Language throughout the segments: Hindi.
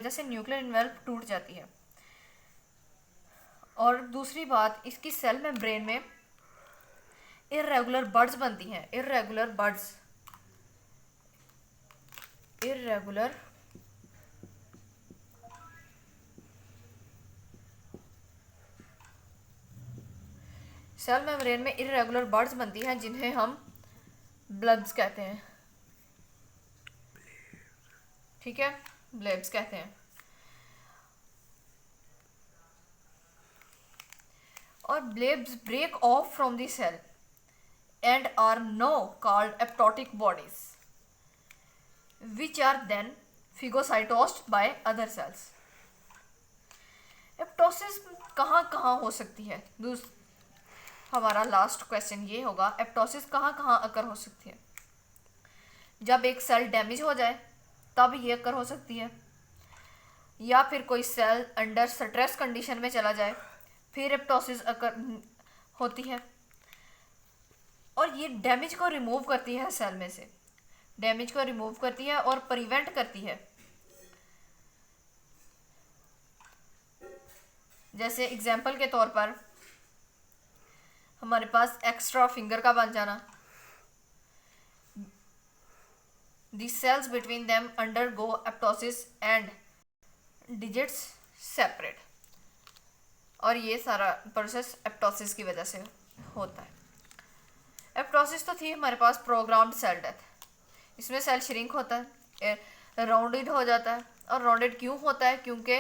वजह से न्यूक्लियर इन्वेल्व टूट जाती है। और दूसरी बात, इसकी सेल मेम्ब्रेन में इर्रेगुलर बड्स बनती हैं। इर्रेगुलर सेल मेम्ब्रेन में इर्रेगुलर बड्स बनती हैं जिन्हें हम ब्लब्स कहते हैं। ठीक है, ब्लेब्स कहते हैं। और blebs break off from the cell and are now called apoptotic bodies which are then phagocytosed by other cells। एप्टोसिस कहाँ कहाँ हो सकती है? हमारा लास्ट क्वेश्चन ये होगा, एप्टोसिस कहाँ कहाँ अकर हो सकती है? जब एक सेल डैमेज हो जाए तब ये अकर हो सकती है, या फिर कोई सेल अंडर स्ट्रेस कंडीशन में चला जाए फिर एप्टोसिस अकर होती है। और ये डैमेज को रिमूव करती है, सेल में से डैमेज को रिमूव करती है और प्रिवेंट करती है। जैसे एग्जाम्पल के तौर पर हमारे पास एक्स्ट्रा फिंगर का बन जाना, the cells between them undergo apoptosis and digits separate. और ये सारा प्रोसेस एप्टोसिस की वजह से होता है। एप्टोसिस तो थी हमारे पास प्रोग्राम्ड सेल डेथ। इसमें सेल श्रिंक होता है, राउंडेड हो जाता है। और राउंडेड क्यों होता है? क्योंकि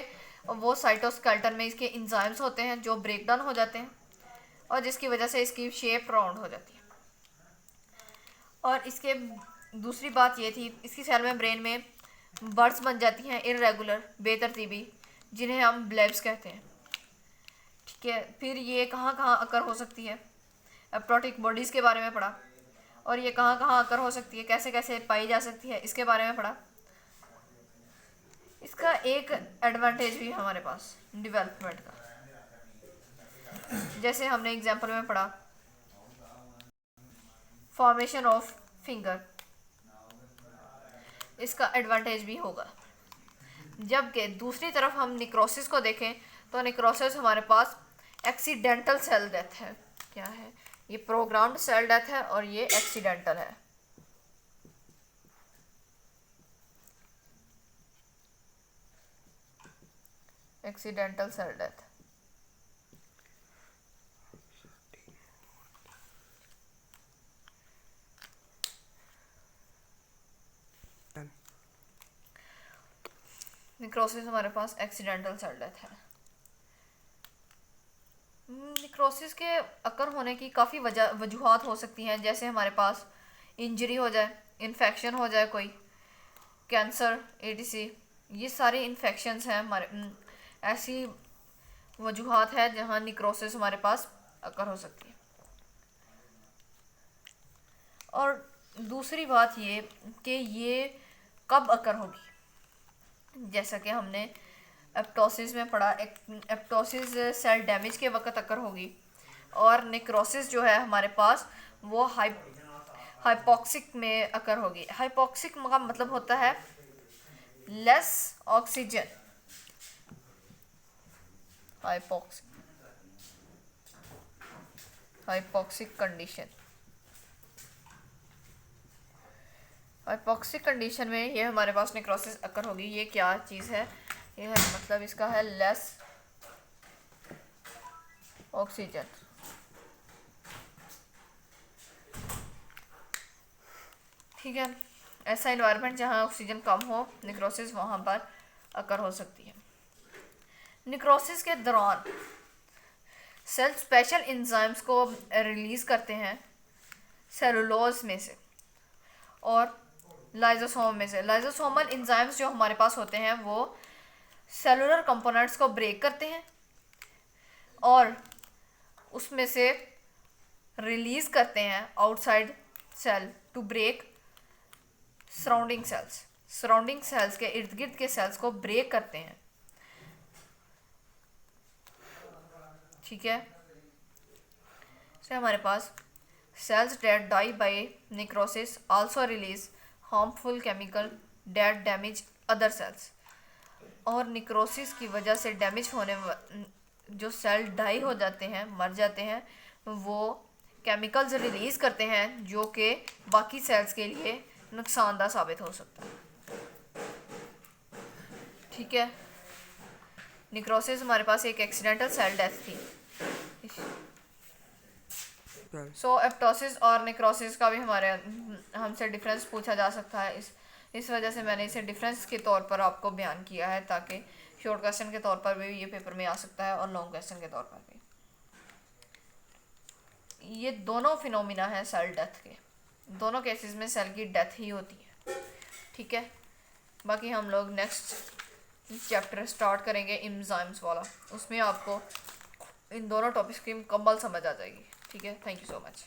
वो साइटोस्केलेटन में इसके इंजाइम्स होते हैं जो ब्रेक डाउन हो जाते हैं और जिसकी वजह से इसकी शेप राउंड हो जाती है। और इसके दूसरी बात ये थी, इसकी सेल में ब्रेन में बर्ड्स बन जाती हैं इर्रेगुलर, बेतरतीबी, जिन्हें हम ब्लेब्स कहते हैं। ठीक है, फिर ये कहाँ कहाँ अकर हो सकती है? एप्टोटिक बॉडीज़ के बारे में पढ़ा। और ये कहाँ कहाँ अकर हो सकती है, कैसे कैसे पाई जा सकती है, इसके बारे में पढ़ा। इसका एक एडवांटेज भी हमारे पास डेवलपमेंट का, जैसे हमने एग्जांपल में पढ़ा फॉर्मेशन ऑफ फिंगर, इसका एडवांटेज भी होगा। जबकि दूसरी तरफ हम निक्रोसिस को देखें तो निक्रोसिस हमारे पास एक्सीडेंटल सेल डेथ है। क्या है? ये प्रोग्राम्ड सेल डेथ है और ये एक्सीडेंटल है। Accidental cell death. निक्रोसिस हमारे पास एक्सीडेंटल सेल डेथ है। निक्रोसिस के अकर होने की काफ़ी वजूहात हो सकती हैं। जैसे हमारे पास इंजरी हो जाए, इन्फेक्शन हो जाए, कोई कैंसर, एडीसी, ये सारे इन्फेक्शंस हैं हमारे, ऐसी वजूहात है जहाँ निक्रोसिस हमारे पास अकर हो सकती है। और दूसरी बात ये कि ये कब अकर होगी, जैसा कि हमने एप्टोसिस में पढ़ा, एप्टोसिस सेल डैमेज के वक्त अकर होगी। और निक्रोसिस जो है हमारे पास वो हाइपोक्सिक में अकर होगी। हाइपोक्सिक का मतलब होता है less oxygen. Hypoxic condition, hypoxic condition में ये हमारे पास निक्रोसिस अकर होगी। ये क्या चीज़ है? ये है मतलब इसका है लेस ऑक्सीजन। ठीक है, ऐसा इन्वायरमेंट जहाँ ऑक्सीजन कम हो, निक्रोसिस वहाँ पर अकर हो सकती है। निक्रोसिस के दौरान सेल स्पेशल एंजाइम्स को रिलीज करते हैं सेलुलोज में से और लाइजोसोम में से। लाइजोसोमल एंजाइम्स जो हमारे पास होते हैं वो सेलुलर कंपोनेंट्स को ब्रेक करते हैं और उसमें से रिलीज करते हैं outside cell to break surrounding cells. Surrounding cells के इर्द गिर्द के सेल्स को ब्रेक करते हैं। ठीक है, तो हमारे पास cells that die by necrosis also release harmful chemical that damage other cells। और निक्रोसिस की वजह से डैमेज होने जो सेल डाई हो जाते हैं, मर जाते हैं, वो केमिकल्स रिलीज करते हैं जो कि बाकी सेल्स के लिए नुकसानदायक साबित हो सकता है। ठीक है, निक्रोसिस हमारे पास एक एक्सीडेंटल सेल डेथ थी। सो एप्टोसिस और निक्रोसिस का भी हमारे हमसे डिफरेंस पूछा जा सकता है। इस वजह से मैंने इसे डिफरेंस के तौर पर आपको बयान किया है, ताकि शॉर्ट क्वेश्चन के तौर पर भी ये पेपर में आ सकता है और लॉन्ग क्वेश्चन के तौर पर भी। ये दोनों फिनोमिना है सेल डेथ के, दोनों केसेस में सेल की डेथ ही होती है। ठीक है, बाकी हम लोग नेक्स्ट चैप्टर स्टार्ट करेंगे एंजाइम्स वाला, उसमें आपको इन दोनों टॉपिक्स की मुकम्मल समझ आ जाएगी। ठीक है, थैंक यू सो मच।